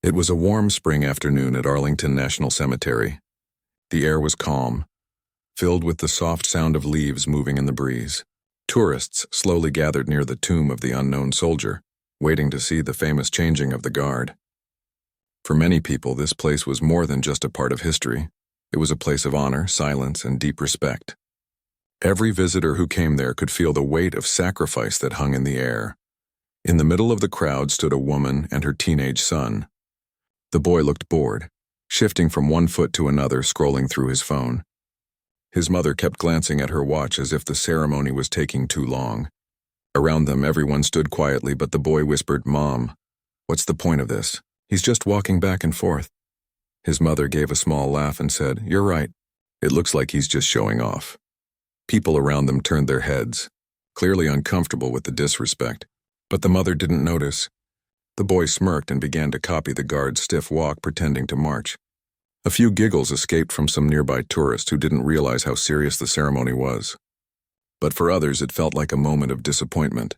It was a warm spring afternoon at Arlington National Cemetery. The air was calm, filled with the soft sound of leaves moving in the breeze. Tourists slowly gathered near the tomb of the unknown soldier, waiting to see the famous changing of the guard. For many people, this place was more than just a part of history. It was a place of honor, silence, and deep respect. Every visitor who came there could feel the weight of sacrifice that hung in the air. In the middle of the crowd stood a woman and her teenage son. The boy looked bored, shifting from one foot to another, scrolling through his phone. His mother kept glancing at her watch as if the ceremony was taking too long. Around them, everyone stood quietly, but the boy whispered, "Mom, what's the point of this? He's just walking back and forth." His mother gave a small laugh and said, "You're right. It looks like he's just showing off." People around them turned their heads, clearly uncomfortable with the disrespect, but the mother didn't notice. The boy smirked and began to copy the guard's stiff walk, pretending to march. A few giggles escaped from some nearby tourists who didn't realize how serious the ceremony was. But for others, it felt like a moment of disappointment.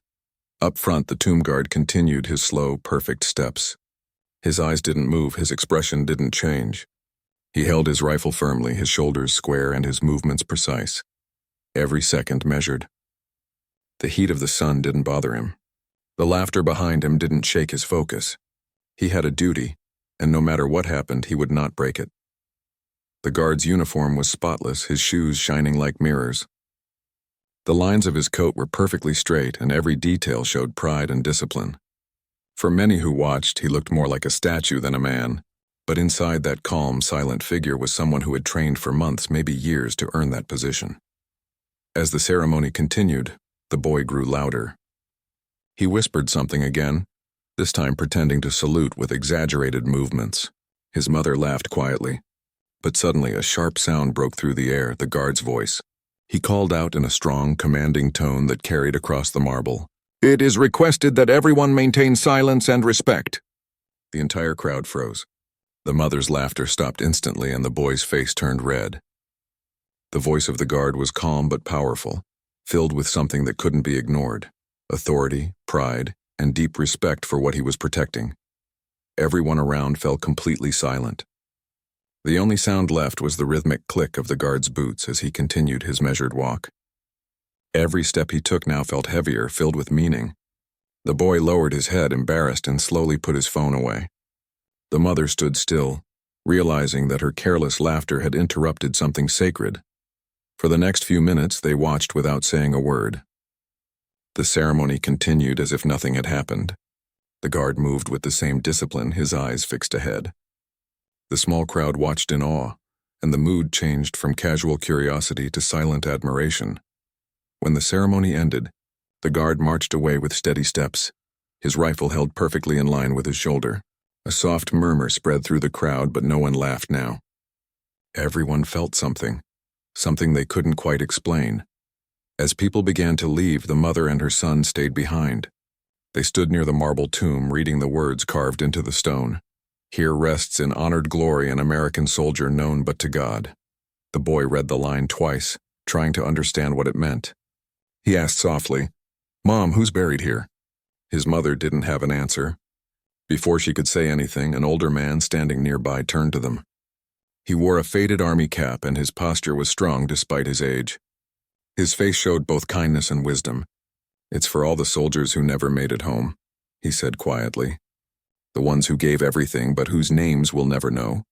Up front, the tomb guard continued his slow, perfect steps. His eyes didn't move, his expression didn't change. He held his rifle firmly, his shoulders square and his movements precise. Every second measured. The heat of the sun didn't bother him. The laughter behind him didn't shake his focus. He had a duty, and no matter what happened, he would not break it. The guard's uniform was spotless, his shoes shining like mirrors. The lines of his coat were perfectly straight, and every detail showed pride and discipline. For many who watched, he looked more like a statue than a man, but inside that calm, silent figure was someone who had trained for months, maybe years, to earn that position. As the ceremony continued, the boy grew louder. He whispered something again, this time pretending to salute with exaggerated movements. His mother laughed quietly, but suddenly a sharp sound broke through the air, the guard's voice. He called out in a strong, commanding tone that carried across the marble, "It is requested that everyone maintain silence and respect." The entire crowd froze. The mother's laughter stopped instantly and the boy's face turned red. The voice of the guard was calm but powerful, filled with something that couldn't be ignored: authority, pride, and deep respect for what he was protecting. Everyone around fell completely silent. The only sound left was the rhythmic click of the guard's boots as he continued his measured walk. Every step he took now felt heavier, filled with meaning. The boy lowered his head, embarrassed, and slowly put his phone away. The mother stood still, realizing that her careless laughter had interrupted something sacred. For the next few minutes, they watched without saying a word. The ceremony continued as if nothing had happened. The guard moved with the same discipline, his eyes fixed ahead. The small crowd watched in awe, and the mood changed from casual curiosity to silent admiration. When the ceremony ended, the guard marched away with steady steps, his rifle held perfectly in line with his shoulder. A soft murmur spread through the crowd, but no one laughed now. Everyone felt something they couldn't quite explain. As people began to leave, the mother and her son stayed behind. They stood near the marble tomb, reading the words carved into the stone. "Here rests in honored glory an American soldier known but to God." The boy read the line twice, trying to understand what it meant. He asked softly, "Mom, who's buried here?" His mother didn't have an answer. Before she could say anything, an older man standing nearby turned to them. He wore a faded army cap, and his posture was strong despite his age. His face showed both kindness and wisdom. "It's for all the soldiers who never made it home," he said quietly. "The ones who gave everything, but whose names we'll never know."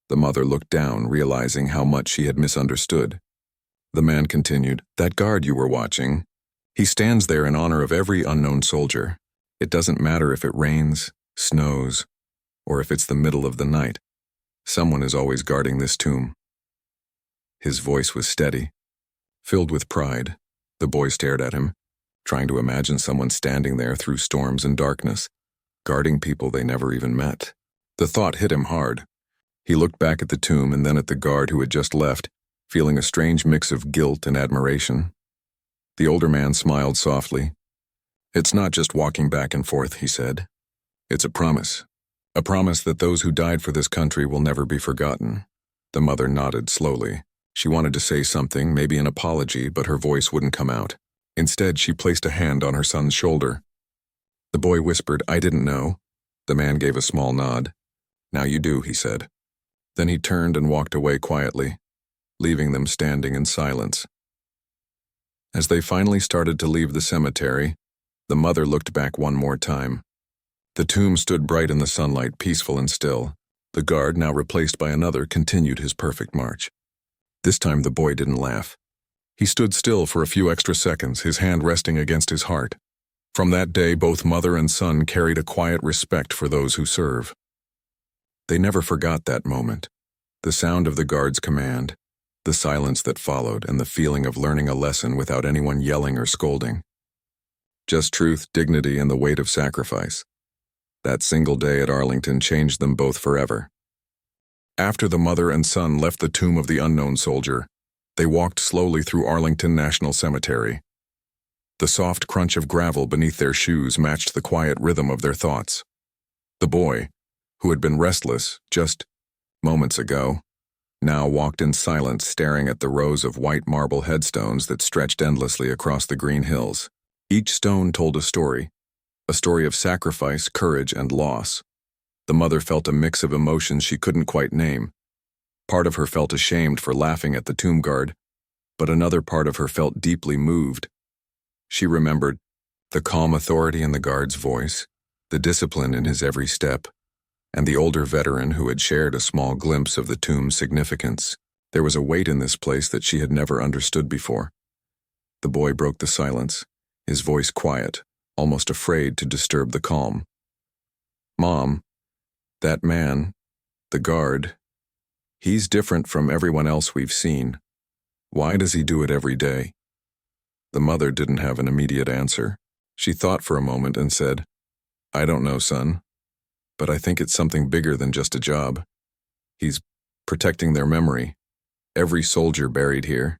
The mother looked down, realizing how much she had misunderstood. The man continued, "That guard you were watching, he stands there in honor of every unknown soldier. It doesn't matter if it rains, snows, or if it's the middle of the night. Someone is always guarding this tomb." His voice was steady, filled with pride. The boy stared at him, trying to imagine someone standing there through storms and darkness, guarding people they never even met. The thought hit him hard. He looked back at the tomb and then at the guard who had just left, feeling a strange mix of guilt and admiration. The older man smiled softly. "It's not just walking back and forth," he said. "It's a promise. A promise that those who died for this country will never be forgotten." The mother nodded slowly. She wanted to say something, maybe an apology, but her voice wouldn't come out. Instead, she placed a hand on her son's shoulder. The boy whispered, "I didn't know." The man gave a small nod. "Now you do," he said. Then he turned and walked away quietly, leaving them standing in silence. As they finally started to leave the cemetery, the mother looked back one more time. The tomb stood bright in the sunlight, peaceful and still. The guard, now replaced by another, continued his perfect march. This time the boy didn't laugh. He stood still for a few extra seconds, his hand resting against his heart. From that day, both mother and son carried a quiet respect for those who serve. They never forgot that moment. The sound of the guard's command, the silence that followed, and the feeling of learning a lesson without anyone yelling or scolding. Just truth, dignity, and the weight of sacrifice. That single day at Arlington changed them both forever. After the mother and son left the tomb of the unknown soldier, they walked slowly through Arlington National Cemetery. The soft crunch of gravel beneath their shoes matched the quiet rhythm of their thoughts. The boy, who had been restless just moments ago, now walked in silence, staring at the rows of white marble headstones that stretched endlessly across the green hills. Each stone told a story of sacrifice, courage, and loss. The mother felt a mix of emotions she couldn't quite name. Part of her felt ashamed for laughing at the tomb guard, but another part of her felt deeply moved. She remembered the calm authority in the guard's voice, the discipline in his every step, and the older veteran who had shared a small glimpse of the tomb's significance. There was a weight in this place that she had never understood before. The boy broke the silence, his voice quiet, almost afraid to disturb the calm. "Mom, that man, the guard, he's different from everyone else we've seen. Why does he do it every day?" The mother didn't have an immediate answer. She thought for a moment and said, "I don't know, son, but I think it's something bigger than just a job. He's protecting their memory. Every soldier buried here.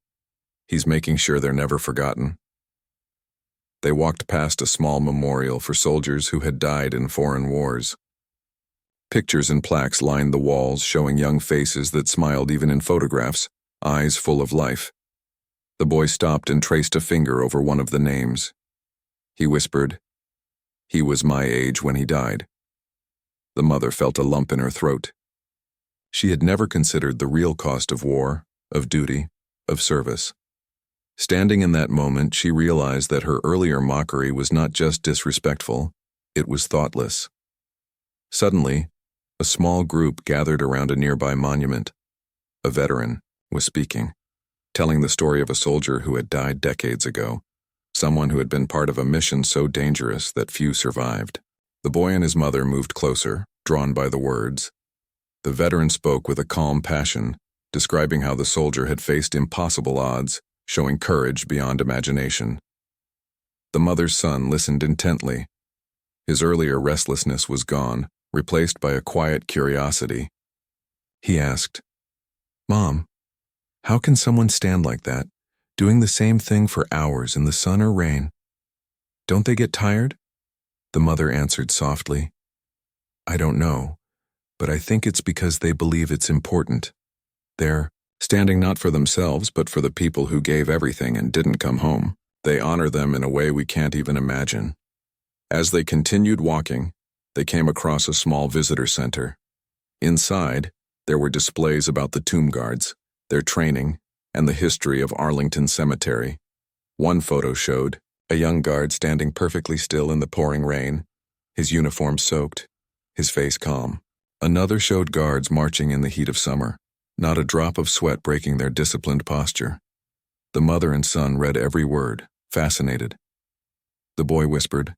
He's making sure they're never forgotten." They walked past a small memorial for soldiers who had died in foreign wars. Pictures and plaques lined the walls, showing young faces that smiled even in photographs, eyes full of life. The boy stopped and traced a finger over one of the names. He whispered, "He was my age when he died." The mother felt a lump in her throat. She had never considered the real cost of war, of duty, of service. Standing in that moment, she realized that her earlier mockery was not just disrespectful, it was thoughtless. Suddenly, a small group gathered around a nearby monument. A veteran was speaking, telling the story of a soldier who had died decades ago, someone who had been part of a mission so dangerous that few survived. The boy and his mother moved closer, drawn by the words. The veteran spoke with a calm passion, describing how the soldier had faced impossible odds, showing courage beyond imagination. The mother's son listened intently. His earlier restlessness was gone, replaced by a quiet curiosity. He asked, "Mom, how can someone stand like that, doing the same thing for hours in the sun or rain? Don't they get tired?" The mother answered softly, "I don't know, but I think it's because they believe it's important. They're standing not for themselves, but for the people who gave everything and didn't come home. They honor them in a way we can't even imagine." As they continued walking, they came across a small visitor center. Inside, there were displays about the tomb guards, their training, and the history of Arlington Cemetery. One photo showed a young guard standing perfectly still in the pouring rain, his uniform soaked, his face calm. Another showed guards marching in the heat of summer, not a drop of sweat breaking their disciplined posture. The mother and son read every word, fascinated. The boy whispered,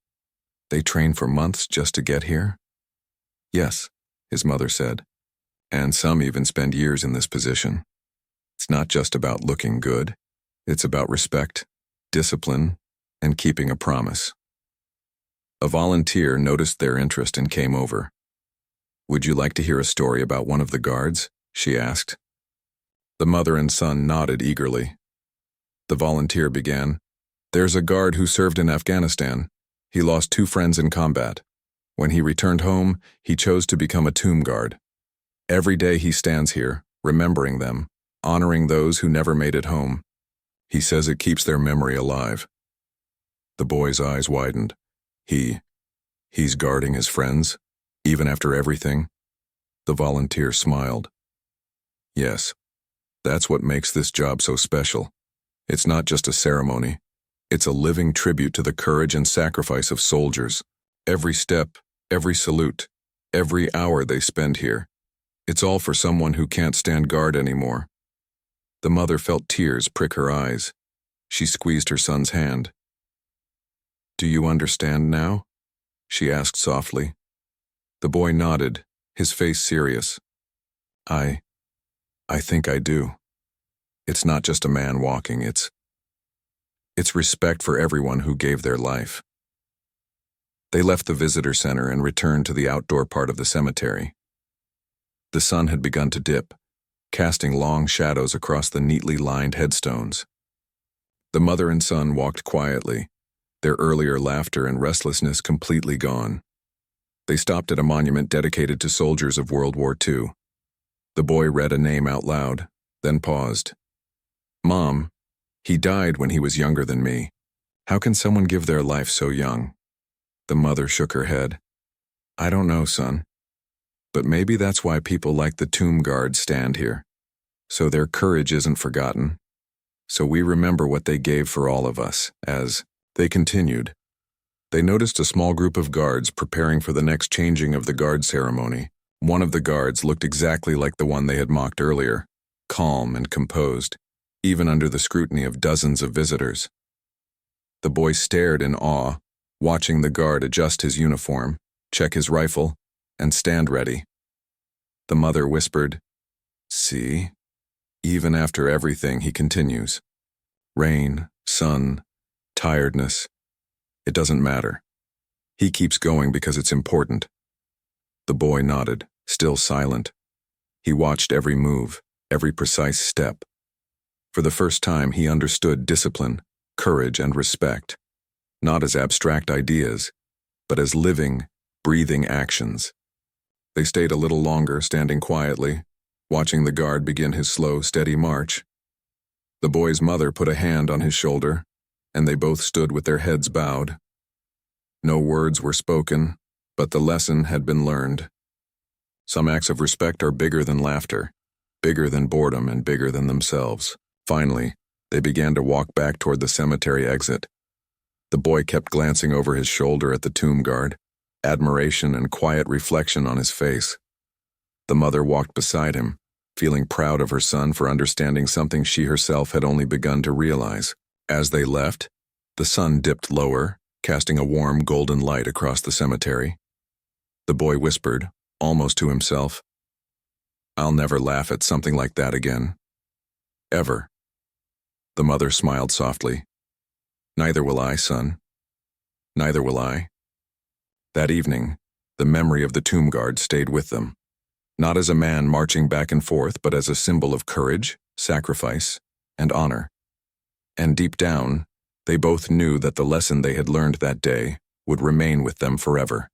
"They train for months just to get here?" "Yes," his mother said, "and some even spend years in this position. It's not just about looking good, it's about respect, discipline, and keeping a promise." A volunteer noticed their interest and came over. "Would you like to hear a story about one of the guards?" she asked. The mother and son nodded eagerly. The volunteer began, "There's a guard who served in Afghanistan. He lost 2 friends in combat. When he returned home, he chose to become a tomb guard. Every day he stands here, remembering them, honoring those who never made it home. He says it keeps their memory alive." The boy's eyes widened. He's guarding his friends, even after everything? The volunteer smiled. Yes, that's what makes this job so special. It's not just a ceremony. It's a living tribute to the courage and sacrifice of soldiers. Every step, every salute, every hour they spend here. It's all for someone who can't stand guard anymore. The mother felt tears prick her eyes. She squeezed her son's hand. Do you understand now? She asked softly. The boy nodded, his face serious. I think I do. It's not just a man walking, it's respect for everyone who gave their life. They left the visitor center and returned to the outdoor part of the cemetery. The sun had begun to dip, casting long shadows across the neatly lined headstones. The mother and son walked quietly, their earlier laughter and restlessness completely gone. They stopped at a monument dedicated to soldiers of World War II. The boy read a name out loud, then paused. Mom, he died when he was younger than me. How can someone give their life so young? The mother shook her head. I don't know, son. But maybe that's why people like the tomb guards stand here. So their courage isn't forgotten. So we remember what they gave for all of us, as they continued. They noticed a small group of guards preparing for the next changing of the guard ceremony. One of the guards looked exactly like the one they had mocked earlier, calm and composed, even under the scrutiny of dozens of visitors. The boy stared in awe, watching the guard adjust his uniform, check his rifle, and stand ready. The mother whispered, See? Even after everything, he continues. Rain, sun, tiredness. It doesn't matter. He keeps going because it's important. The boy nodded, still silent. He watched every move, every precise step. For the first time, he understood discipline, courage, and respect, not as abstract ideas, but as living, breathing actions. They stayed a little longer, standing quietly, watching the guard begin his slow, steady march. The boy's mother put a hand on his shoulder, and they both stood with their heads bowed. No words were spoken, but the lesson had been learned. Some acts of respect are bigger than laughter, bigger than boredom, and bigger than themselves. Finally, they began to walk back toward the cemetery exit. The boy kept glancing over his shoulder at the tomb guard, admiration and quiet reflection on his face. The mother walked beside him, feeling proud of her son for understanding something she herself had only begun to realize. As they left, the sun dipped lower, casting a warm golden light across the cemetery. The boy whispered, almost to himself, I'll never laugh at something like that again. Ever. The mother smiled softly. Neither will I, son. Neither will I. That evening, the memory of the tomb guard stayed with them, not as a man marching back and forth, but as a symbol of courage, sacrifice, and honor. And deep down, they both knew that the lesson they had learned that day would remain with them forever.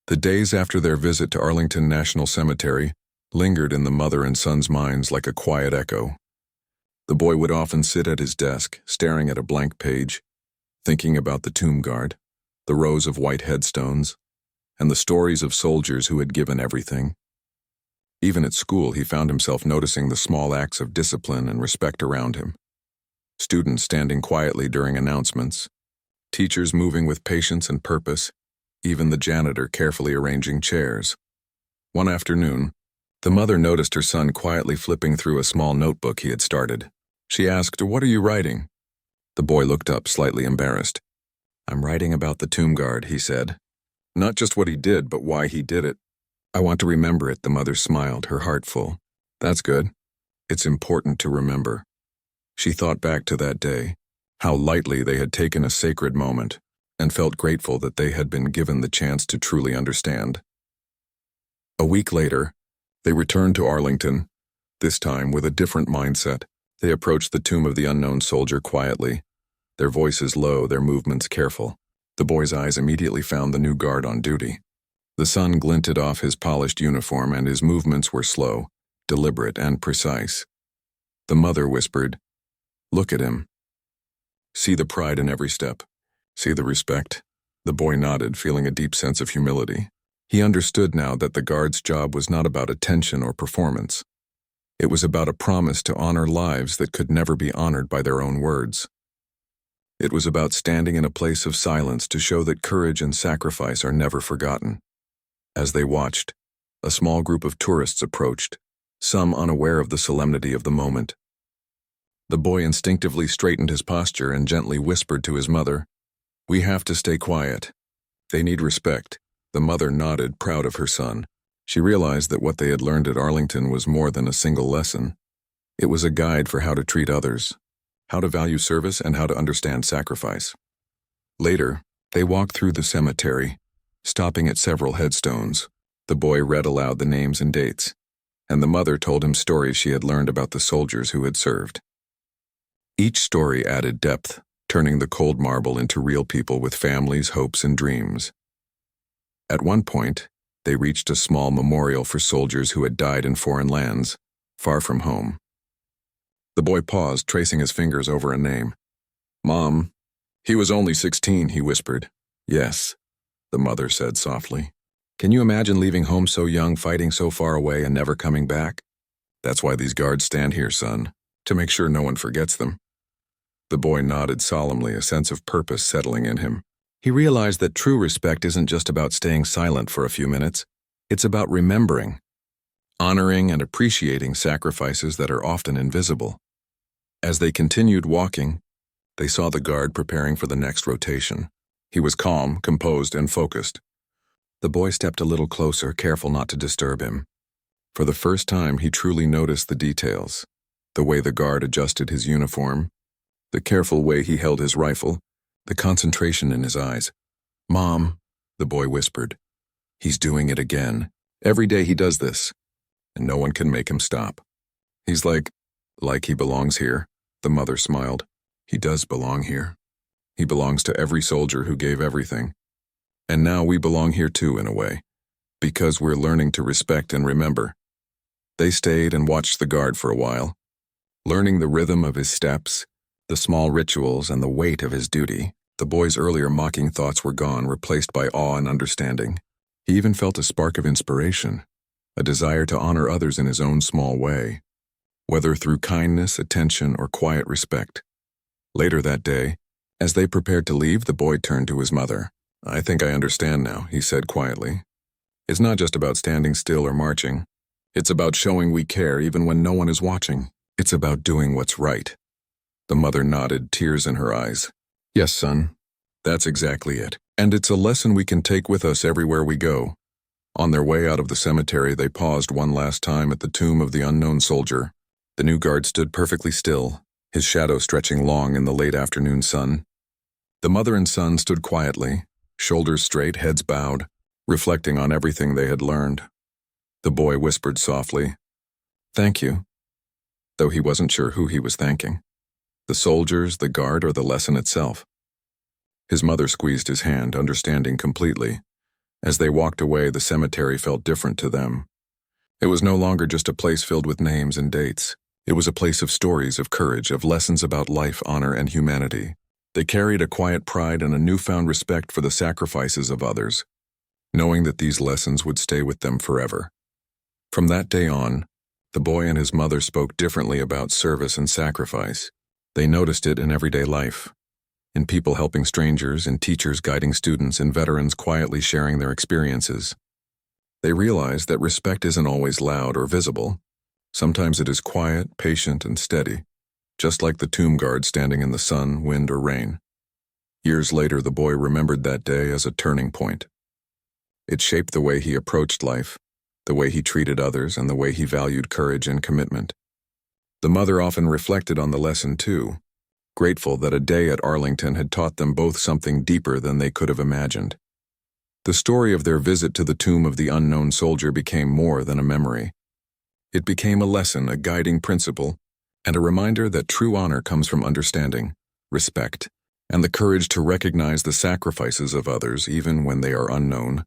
The days after their visit to Arlington National Cemetery lingered in the mother and son's minds like a quiet echo. The boy would often sit at his desk, staring at a blank page, thinking about the tomb guard, the rows of white headstones, and the stories of soldiers who had given everything. Even at school, he found himself noticing the small acts of discipline and respect around him. Students standing quietly during announcements, teachers moving with patience and purpose, even the janitor carefully arranging chairs. One afternoon, the mother noticed her son quietly flipping through a small notebook he had started. She asked, What are you writing? The boy looked up, slightly embarrassed. I'm writing about the tomb guard, he said. Not just what he did, but why he did it. I want to remember it, the mother smiled, her heart full. That's good. It's important to remember. She thought back to that day, how lightly they had taken a sacred moment, and felt grateful that they had been given the chance to truly understand. A week later, they returned to Arlington, this time with a different mindset. They approached the tomb of the unknown soldier quietly, their voices low, their movements careful. The boy's eyes immediately found the new guard on duty. The sun glinted off his polished uniform, and his movements were slow, deliberate, and precise. The mother whispered, Look at him. See the pride in every step. See the respect. The boy nodded, feeling a deep sense of humility. He understood now that the guard's job was not about attention or performance. It was about a promise to honor lives that could never be honored by their own words. It was about standing in a place of silence to show that courage and sacrifice are never forgotten. As they watched, a small group of tourists approached, some unaware of the solemnity of the moment. The boy instinctively straightened his posture and gently whispered to his mother, "We have to stay quiet. They need respect." The mother nodded, proud of her son. She realized that what they had learned at Arlington was more than a single lesson. It was a guide for how to treat others, how to value service, and how to understand sacrifice. Later, they walked through the cemetery, stopping at several headstones. The boy read aloud the names and dates, and the mother told him stories she had learned about the soldiers who had served. Each story added depth, turning the cold marble into real people with families, hopes, and dreams. At one point, they reached a small memorial for soldiers who had died in foreign lands, far from home. The boy paused, tracing his fingers over a name. "Mom, he was only 16, he whispered. "Yes," the mother said softly. "Can you imagine leaving home so young, fighting so far away, and never coming back? That's why these guards stand here, son, to make sure no one forgets them." The boy nodded solemnly, a sense of purpose settling in him. He realized that true respect isn't just about staying silent for a few minutes. It's about remembering, honoring, and appreciating sacrifices that are often invisible. As they continued walking, they saw the guard preparing for the next rotation. He was calm, composed, and focused. The boy stepped a little closer, careful not to disturb him. For the first time, he truly noticed the details, the way the guard adjusted his uniform, the careful way he held his rifle, the concentration in his eyes. "Mom," the boy whispered, "he's doing it again. Every day he does this, and no one can make him stop. He's like he belongs here." The mother smiled. "He does belong here. He belongs to every soldier who gave everything. And now we belong here too, in a way, because we're learning to respect and remember." They stayed and watched the guard for a while, learning the rhythm of his steps, the small rituals, and the weight of his duty. The boy's earlier mocking thoughts were gone, replaced by awe and understanding. He even felt a spark of inspiration, a desire to honor others in his own small way, whether through kindness, attention, or quiet respect. Later that day, as they prepared to leave, the boy turned to his mother. "I think I understand now," he said quietly. "It's not just about standing still or marching. It's about showing we care even when no one is watching. It's about doing what's right." The mother nodded, tears in her eyes. "Yes, son, that's exactly it. And it's a lesson we can take with us everywhere we go." On their way out of the cemetery, they paused one last time at the tomb of the unknown soldier. The new guard stood perfectly still, his shadow stretching long in the late afternoon sun. The mother and son stood quietly, shoulders straight, heads bowed, reflecting on everything they had learned. The boy whispered softly, "Thank you," though he wasn't sure who he was thanking. The soldiers, the guard, or the lesson itself. His mother squeezed his hand, understanding completely. As they walked away, the cemetery felt different to them. It was no longer just a place filled with names and dates. It was a place of stories, of courage, of lessons about life, honor, and humanity. They carried a quiet pride and a newfound respect for the sacrifices of others, knowing that these lessons would stay with them forever. From that day on, the boy and his mother spoke differently about service and sacrifice. They noticed it in everyday life, in people helping strangers, in teachers guiding students, in veterans quietly sharing their experiences. They realized that respect isn't always loud or visible. Sometimes it is quiet, patient, and steady, just like the tomb guard standing in the sun, wind, or rain. Years later, the boy remembered that day as a turning point. It shaped the way he approached life, the way he treated others, and the way he valued courage and commitment. The mother often reflected on the lesson too, grateful that a day at Arlington had taught them both something deeper than they could have imagined. The story of their visit to the tomb of the unknown soldier became more than a memory. It became a lesson, a guiding principle, and a reminder that true honor comes from understanding, respect, and the courage to recognize the sacrifices of others even when they are unknown,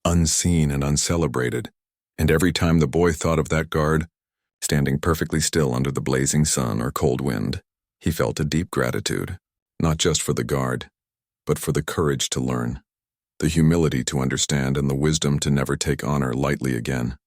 unseen, and uncelebrated. And every time the boy thought of that guard, standing perfectly still under the blazing sun or cold wind, he felt a deep gratitude, not just for the guard, but for the courage to learn. the humility to understand and the wisdom to never take honor lightly again.